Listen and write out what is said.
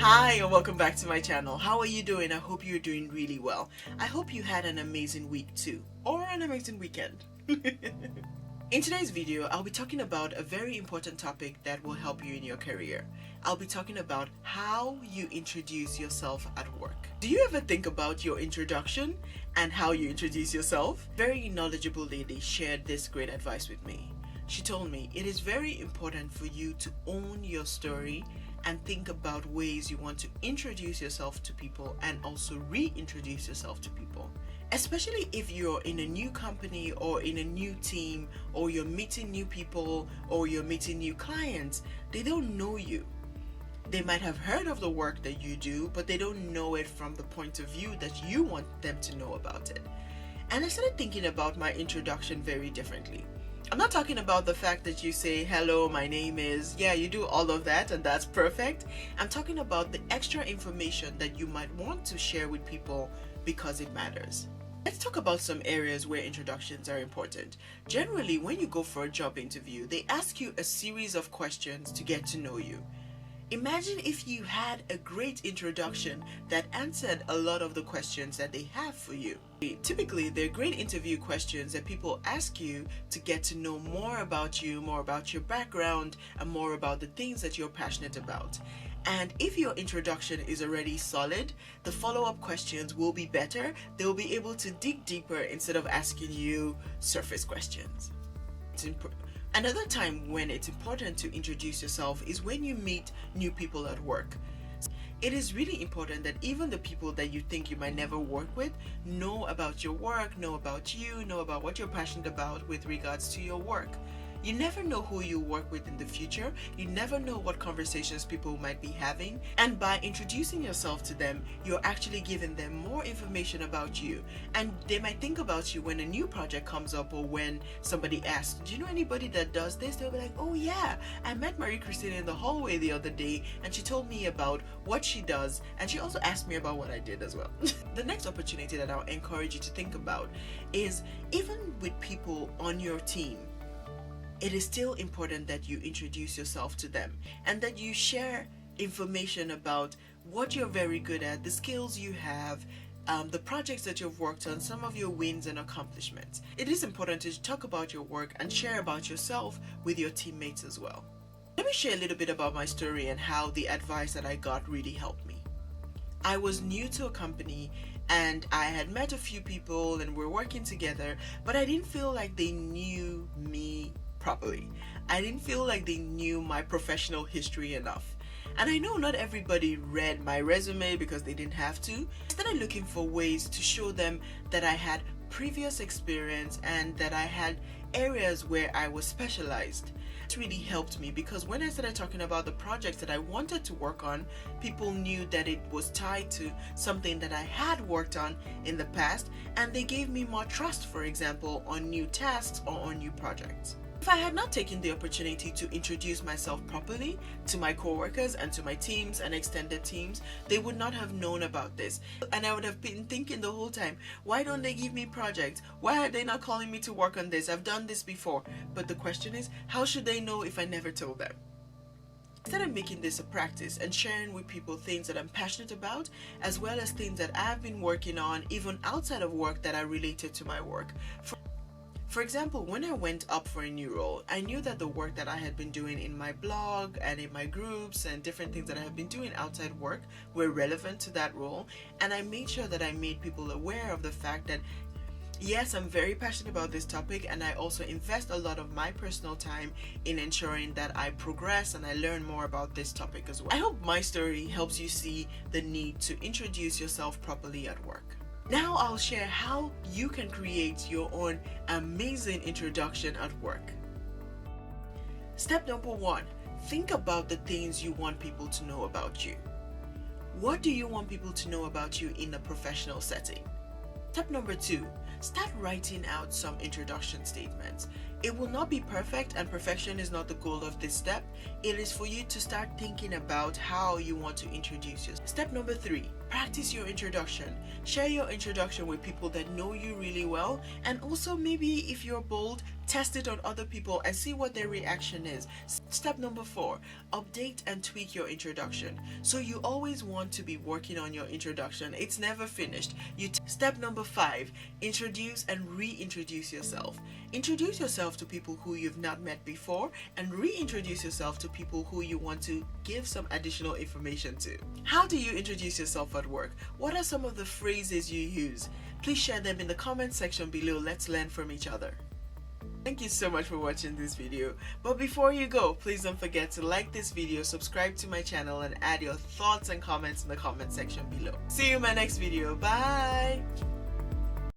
Hi and welcome back to my channel. How are you doing? I hope you're doing really well. I hope you had an amazing week too, or an amazing weekend. In today's video, I'll be talking about a very important topic that will help you in your career. I'll be talking about how you introduce yourself at work. Do you ever think about your introduction and how you introduce yourself? A very knowledgeable lady shared this great advice with me. She told me it is very important for you to own your story and think about ways you want to introduce yourself to people and also reintroduce yourself to people. Especially if you're in a new company or in a new team, or you're meeting new people or you're meeting new clients, they don't know you. They might have heard of the work that you do, but they don't know it from the point of view that you want them to know about it. And I started thinking about my introduction very differently. I'm not talking about the fact that you say, hello, my name is, yeah, you do all of that and that's perfect. I'm talking about the extra information that you might want to share with people because it matters. Let's talk about some areas where introductions are important. Generally, when you go for a job interview, they ask you a series of questions to get to know you. Imagine if you had a great introduction that answered a lot of the questions that they have for you. Typically, they're great interview questions that people ask you to get to know more about you, more about your background, and more about the things that you're passionate about. And if your introduction is already solid, the follow-up questions will be better. They'll be able to dig deeper instead of asking you surface questions. Another time when it's important to introduce yourself is when you meet new people at work. It is really important that even the people that you think you might never work with know about your work, know about you, know about what you're passionate about with regards to your work. You never know who you work with in the future. You never know what conversations people might be having. And by introducing yourself to them, you're actually giving them more information about you. And they might think about you when a new project comes up, or when somebody asks, do you know anybody that does this? They'll be like, oh yeah, I met Marie-Christin in the hallway the other day and she told me about what she does, and she also asked me about what I did as well. The next opportunity that I'll encourage you to think about is, even with people on your team, it is still important that you introduce yourself to them and that you share information about what you're very good at, the skills you have, the projects that you've worked on, some of your wins and accomplishments. It is important to talk about your work and share about yourself with your teammates as well. Let me share a little bit about my story and how the advice that I got really helped me. I was new to a company and I had met a few people and we're working together, but I didn't feel like they knew me properly. I didn't feel like they knew my professional history enough. And I know not everybody read my resume because they didn't have to. I started looking for ways to show them that I had previous experience and that I had areas where I was specialized. It really helped me because when I started talking about the projects that I wanted to work on, people knew that it was tied to something that I had worked on in the past, and they gave me more trust, for example, on new tasks or on new projects. If I had not taken the opportunity to introduce myself properly to my coworkers and to my teams and extended teams, they would not have known about this. And I would have been thinking the whole time, why don't they give me projects? Why are they not calling me to work on this? I've done this before. But the question is, how should they know if I never told them? Instead of making this a practice and sharing with people things that I'm passionate about, as well as things that I've been working on even outside of work that are related to my work. For example, when I went up for a new role, I knew that the work that I had been doing in my blog and in my groups and different things that I have been doing outside work were relevant to that role, and I made sure that I made people aware of the fact that yes, I'm very passionate about this topic, and I also invest a lot of my personal time in ensuring that I progress and I learn more about this topic as well. I hope my story helps you see the need to introduce yourself properly at work. Now I'll share how you can create your own amazing introduction at work. Step number 1, think about the things you want people to know about you. What do you want people to know about you in a professional setting? Step number 2, start writing out some introduction statements. It will not be perfect, and perfection is not the goal of this step. It is for you to start thinking about how you want to introduce yourself. Step number 3, practice your introduction. Share your introduction with people that know you really well, and also maybe if you're bold, test it on other people and see what their reaction is. Step number 4, update and tweak your introduction. So you always want to be working on your introduction. It's never finished. Step number 5, introduce and reintroduce yourself. Introduce yourself to people who you've not met before, and reintroduce yourself to people who you want to give some additional information to. How do you introduce yourself at work? What are some of the phrases you use? Please share them in the comment section below. Let's learn from each other. Thank you so much for watching this video. But before you go, please don't forget to like this video, subscribe to my channel, and add your thoughts and comments in the comment section below. See you in my next video. Bye!